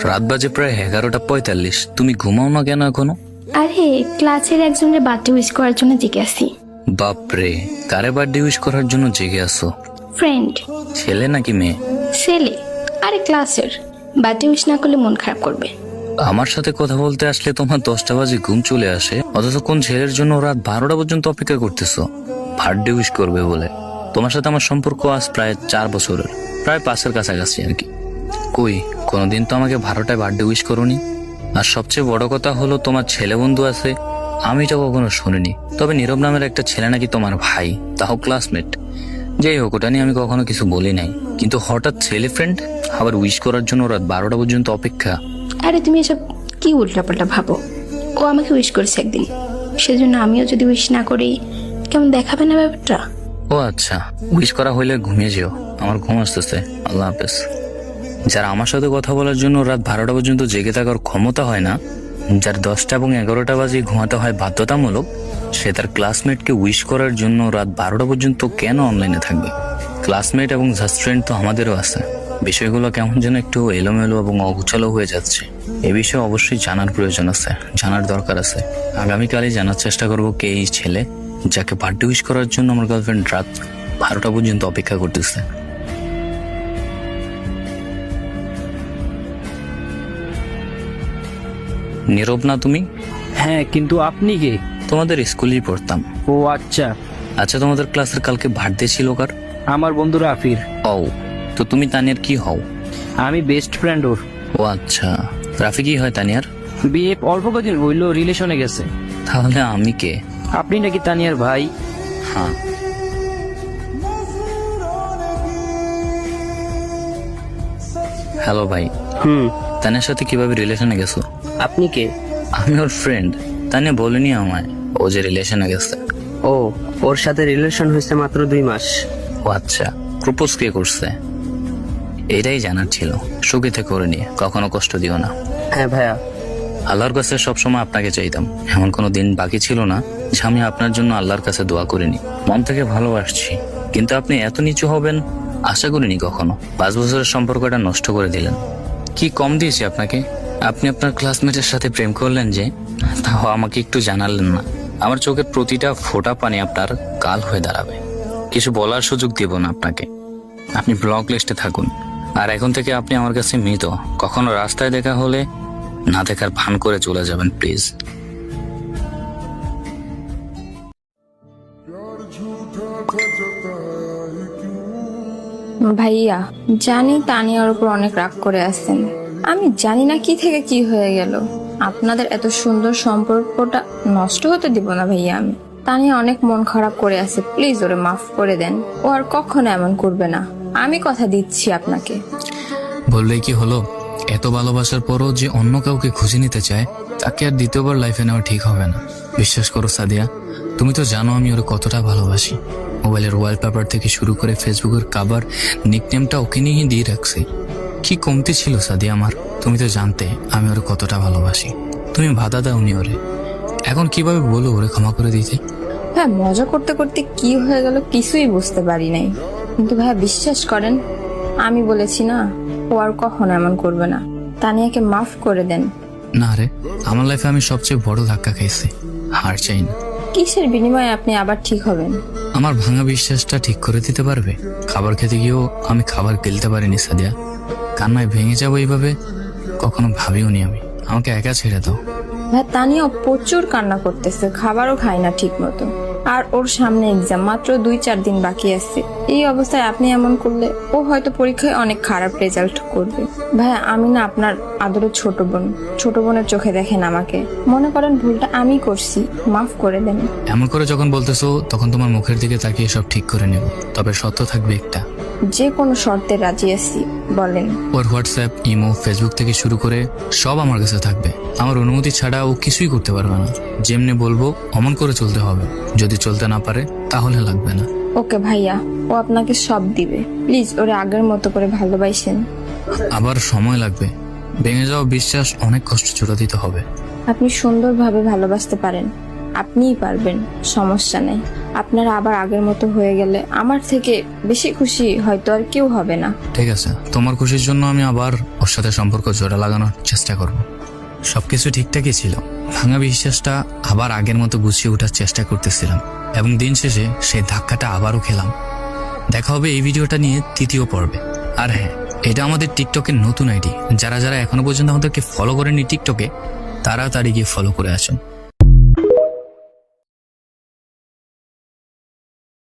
রাত বাজে প্রায় 11:45। তুমি ঘুমাও না কেন এখনো? আরে ক্লাসের একজনের বার্থডে উইশ করার জন্য জেগে আছি। বাপরে, কারে বার্থডে উইশ করার জন্য জেগে আসো? ফ্রেন্ড। ছেলে নাকি মেয়ে? ছেলে। আরে ক্লাসের বার্থডে উইশ না করলে মন খারাপ করবে। আমার সাথে কথা বলতে আসলে তোমার 10টা বাজে ঘুম চলে আসে, অথচ কোন ছেলের জন্য রাত 12টা পর্যন্ত অপেক্ষা করতেছো বার্থডে উইশ করবে বলে? তোমার সাথে আমার সম্পর্ক আজ প্রায় 4 বছরের, প্রায় 5-এর কাছাকাছি আর কি। কই কোনোদিন তো আমাকে 12টায় বার্থডে উইশ করোনি। আর সবচেয়ে বড় কথা হলো তোমার ছেলে বন্ধু আছে, আমি এটা কখনো শুনিনি। তবে নীরব নামের একটা ছেলে নাকি তোমার ভাই, তাও ক্লাসমেট। যাই হোক, ওটা নিয়ে আমি কখনো কিছু বলি নাই, কিন্তু হঠাৎ ছেলে ফ্রেন্ড আবার উইশ করার জন্য রাত 12টা পর্যন্ত অপেক্ষা। আরে তুমি এসব কি উল্টাপাল্টা ভাবো? ও আমাকে উইশ করেছে একদিন, সেজন্য আমিও যদি উইশ না করি কেমন দেখাবে না ব্যাপারটা? ও আচ্ছা, উইশ করা হইলে ঘুমিয়ে যেও, আমার ঘুম আসতেছে। আল্লাহ হাফেজ। যারা আমার সাথে কথা বলার জন্য রাত 12টা পর্যন্ত জেগে থাকার ক্ষমতা হয় না, যার 10টা এবং 11টা বাজে ঘুমাতে হয় বাধ্যতামূলক, সে তার ক্লাসমেটকে উইশ করার জন্য রাত 12টা পর্যন্ত কেন অনলাইনে থাকবে? ক্লাসমেট এবং জাস্ট ফ্রেন্ড তো আমাদেরও আছে। বিষয়গুলো কেমন যেন একটু এলোমেলো এবং অগুছালো হয়ে যাচ্ছে। এ বিষয়ে অবশ্যই জানার প্রয়োজন আছে, জানার দরকার আছে। আগামীকালই জানার চেষ্টা করবো কে এই ছেলে যাকে বার্থডে উইশ করার জন্য আমার গার্লফ্রেন্ড রাত 12টা পর্যন্ত অপেক্ষা করতেছে। নীরব না তুমি? হ্যাঁ, কিন্তু আপনি কে? তোমাদের স্কুলেই পড়তাম। ও আচ্ছা। আচ্ছা, তোমাদের ক্লাসের কালকে বার্থডে ছিল কার? আমার বন্ধু রাফির। ও, তো তুমি তানিয়ার কি হও? আমি বেস্ট ফ্রেন্ড ওর। ও আচ্ছা, রাফি কি হয় তানিয়ার? বিয়ে অল্প কদিন হইল, রিলেশনে গেছে। তাহলে আমি কে? আপনি নাকি তানিয়ার ভাই? হ্যাঁ। হ্যালো ভাই। তানিয়ার সাথে কিভাবে রিলেশনে গেছো? আপনি কে? আমি ওর ফ্রেন্ড। তানিয়া বলেনি আমায় ও যে রিলেশনে গেছে। ও, ওর সাথে রিলেশন হয়েছে মাত্র 2 মাস। ও আচ্ছা, প্রপোজ কে করছে? এটাই জানার ছিল। সুখীতে করে নিয়ে কখনো কষ্ট দিও না। হ্যাঁ ভাইয়া। আল্লাহর কাছে সবসময় আপনাকে চাইতাম, এমন কোনো দিন বাকি ছিল না যে আমি আপনার জন্য আল্লাহর কাছে দোয়া করিনি। মন থেকে ভালোবাসছি, কিন্তু আপনি এত নিচু হবেন আশা করিনি কখনো। 5 বছরের সম্পর্কটা নষ্ট করে দিলেন। কি কম দিয়েছি আপনাকে? আপনি আপনার ক্লাসমেটের সাথে প্রেম করলেন যে, তাও আমাকে একটু জানালেন না। আমার চোখের প্রতিটা ফোঁটা পানি আপনার কাল হয়ে দাঁড়াবে। কিছু বলার সুযোগ দেব না আপনাকে। আপনি ব্লক লিস্টে থাকুন। আর এখন থেকে আপনি আমার কাছে মৃত। কখনো রাস্তায় দেখা হলে না দেখার ভান করে চলে যাবেন প্লিজ। ভাইয়া, জানি তানিয়ার উপর অনেক রাগ করে আছেন। আমি জানি না কি থেকে কি হয়ে গেল। আপনাদের এত সুন্দর সম্পর্কটা নষ্ট হতে দিব না ভাইয়া আমি। তানিয়া অনেক মন খারাপ করে আছে, প্লিজ ওরে মাফ করে দেন। ও আর কখনো এমন করবে না, আমি কথা দিচ্ছি আপনাকে। বললেই কি হলো? এত ভালোবাসার পরও যে অন্য কাউকে খুঁজে নিতে চায়, তাকে আর দ্বিতীয়বার লাইফে নেওয়া ঠিক হবে না। বিশ্বাস করো সাদিয়া, তুমি তো জানো আমি ওরে কতটা ভালোবাসি। মোবাইলের ওয়ালপেপার থেকে শুরু করে ফেসবুকের কাভার নিকনেমটা ওকে নিয়েই দিয়ে রাখছি। কি কমতি ছিল সাদিয়া আমার? তুমি তো জানতে আমি ওরে কতটা ভালোবাসি। তুমি বাধা দাওনি ওরে, এখন কিভাবে বলো ওরে ক্ষমা করে দিতে? হ্যাঁ, মজা করতে করতে কি হয়ে গেল কিছুই বুঝতে পারি নাই। কিন্তু ভাইয়া বিশ্বাস করেন, আমি বলেছি না ও আর কখনো এমন করবে না। তানিয়াকে মাফ করে দেন। না রে, আমার লাইফে আমি সবচেয়ে বড় ধাক্কা খাইছি, হার চাই না। কিসের বিনিময়ে আপনি আবার ঠিক হবেন? আমার ভাঙা বিশ্বাসটা ঠিক করে দিতে পারবে? খাবার খেতে গিয়েও আমি খাবার গিলতে পারিনি সাদিয়া। কান্নায় ভেঙে যাবো এইভাবে কখনো ভাবিও নি আমি। আমাকে একা ছেড়ে দাও। ভাই, তানিয়া প্রচুর কান্না করতেছে, খাবারও খায় না ঠিক মতো। আর ওর সামনে এক্সাম, মাত্র 2-4 দিন বাকি আছে। এই অবস্থায় আপনি এমন করলে ও হয়তো পরীক্ষায় অনেক খারাপ রেজাল্ট করবে। ভাই, আমি না আপনার আদরের ছোট বোন। ছোট বোনের চোখে দেখেন আমাকে। মনে করেন ভুলটা আমি করছি, মাফ করে দেন। এমন করে যখন বলতেছো তখন তোমার মুখের দিকে তাকিয়ে সব ঠিক করে নেব। তবে সত্য থাকবে একটা, যে কোনো শর্তে রাজি আছি, বলেন। ওর হোয়াটসঅ্যাপ, ইমো, ফেসবুক থেকে শুরু করে সব আমার কাছে থাকবে। আমার অনুমতি ছাড়া ও কিছুই করতে পারবে না। যেমনি বলবো অমন করে চলতে হবে। যদি চলতে না পারে তাহলে লাগবে না। ওকে ভাইয়া, ও আপনাকে সব দিবে। প্লিজ ওরে আগের মতো করে ভালোবাসেন। আবার সময় লাগবে। ভেঙে যাওয়া বিশ্বাস অনেক কষ্ট জোড়া দিতে হবে। আপনি সুন্দরভাবে ভালোবাসতে পারেন, আপনিই পারবেন, সমস্যা নেই। আপনারা আবার আগের মতো হয়ে গেলে আমার থেকে বেশি খুশি হয়তো আর কেউ হবে না। ঠিক আছে, তোমার খুশির জন্য আমি আবার ওর সাথে সম্পর্ক জোড়া লাগানোর চেষ্টা করব। সবকিছু ঠিকঠাকই ছিল, ভাঙা বিশ্বাসটা আবার আগের মতো গুছিয়ে ওঠার চেষ্টা করতেছিলাম, এবং দিন শেষে সেই ধাক্কাটা আবারও খেলাম। দেখা হবে এই ভিডিওটা নিয়ে 3য় পর্বে। আর হ্যাঁ, এটা আমাদের টিকটকের নতুন আইডি। যারা যারা এখনো পর্যন্ত আমাদেরকে ফলো করেননি টিকটকে, তাড়াতাড়ি গিয়ে ফলো করে আসুন।